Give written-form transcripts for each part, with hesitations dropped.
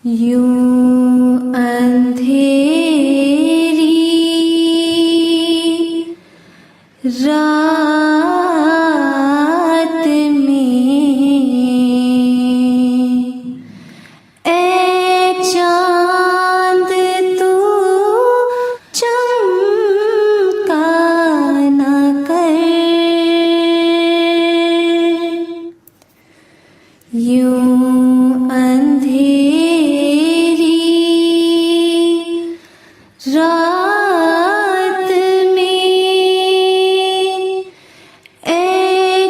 यूं अंधेरी रात में ऐ चांद तू चमका न कर, यूं अंधेरी रात में ऐ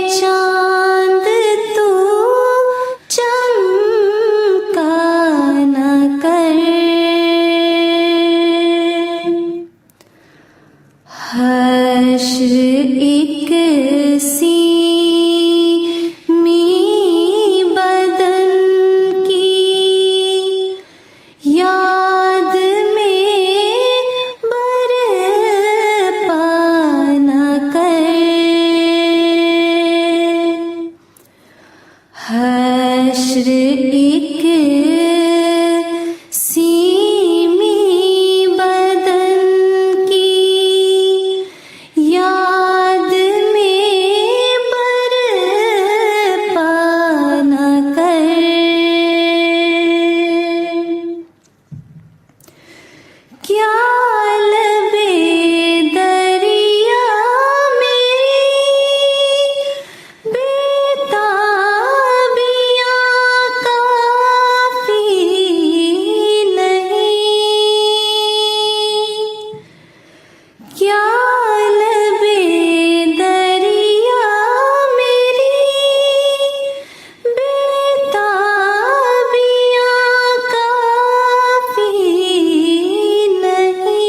चांद तू चमका न कर। हश्र एक सीमी बदन की याद में बरपा न कर। हश्र एक सीमी बदन की याद में बरपा न कर। क्या लबे दरिया मेरी बेताबियाँ काफी नहीं। क्या लबे दरिया मेरी बेताबियाँ काफी नहीं।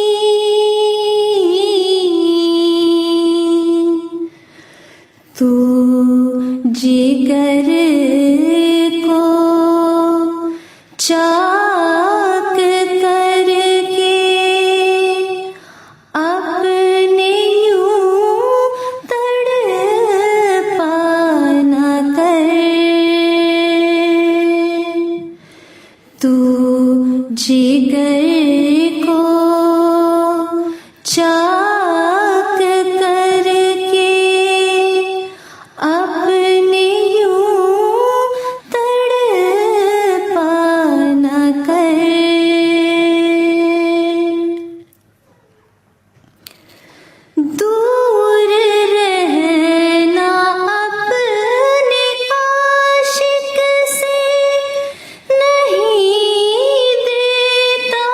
तू जिगर को चाक करके अपने यूं तड़पा न कर। तू जिगर को चाक करके अपने यूं तड़पा न कर। दूर रहना अपने आशिक से नहीं देता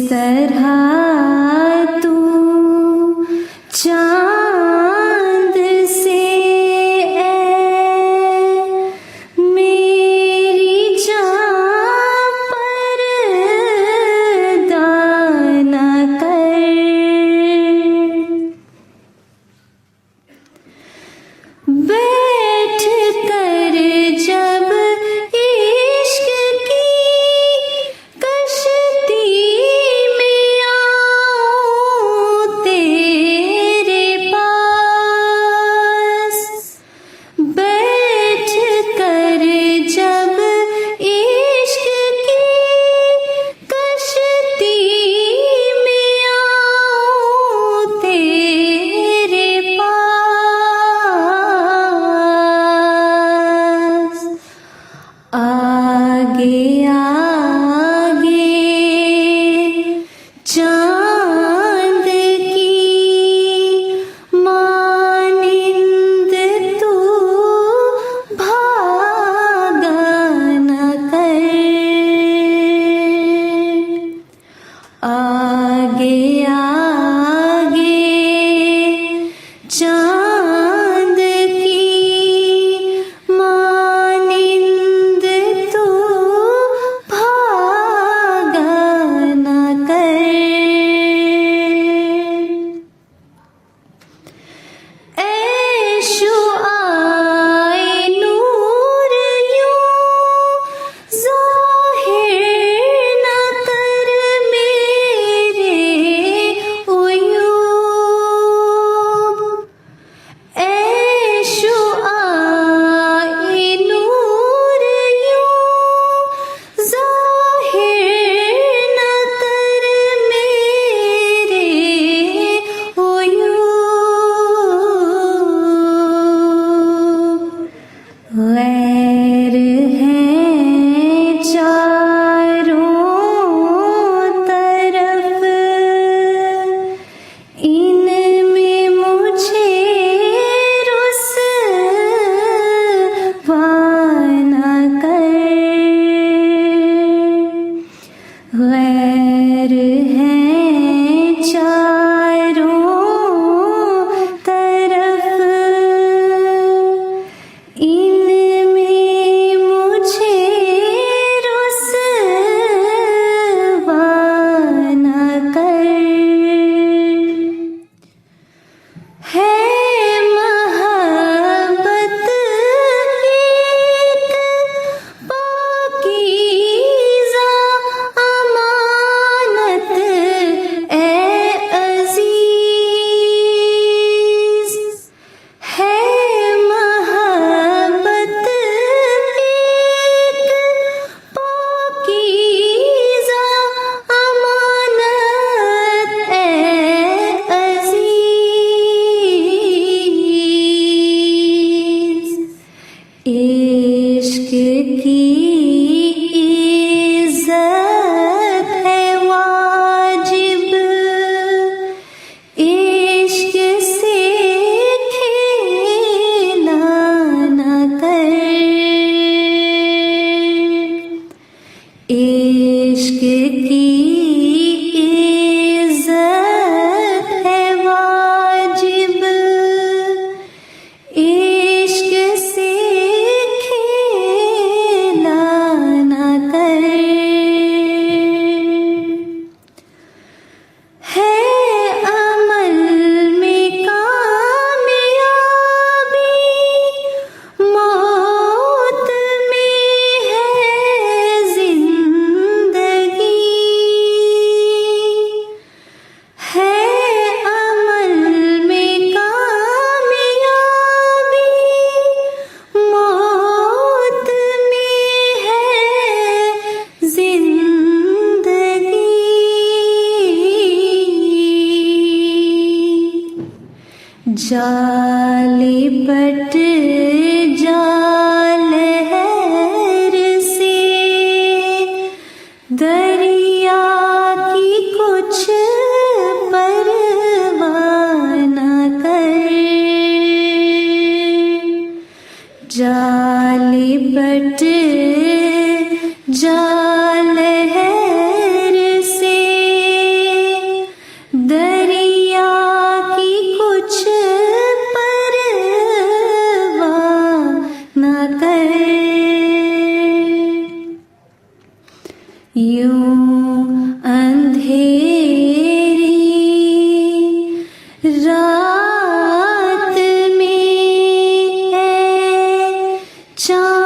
तरह तू चांद से मेरी जान पर्दा न कर। बैठ कर जब इश्क की कश्ती में आऊं तेरे पास, बैठ कर जब इश्क की कश्ती में आऊं तेरे पास, आगे आगे चांद की मानिंद तू भागा न कर। आगे आगे चांद की मानिंद तू भागा न कर। ऐशो आए नूर यूं ज़ाहिर न कर मेरे उयूब। ऐशो आए नूर यूं ज़ाहिर न कर मेरे उयूब। गैर हैं चारों तरफ, इनमें मुझे रुसवा न कर। गैर हैं चारों तरफ, इनमें मुझे रुसवा न कर। है मोहब्बत एक पाकीज़ा अमानत ए अज़ीज़। है मोहब्बत एक पाकीज़ा अमानत ए अज़ीज़। इश्क की इज़्ज़त है वाजिब, इश्क से खेला न कर। इश्क की इज़्ज़त है वाजिब, इश्क से खेला न कर। है अमल में कामयाबी, मौत में है जिंदगी। है अमल में कामयाबी, मौत में है जिंदगी। जाली पट जाल लहर से दरिया की कुछ परवाह न कर। जाली पट जाल लहर से यूं अंधेरी रात में है चाँद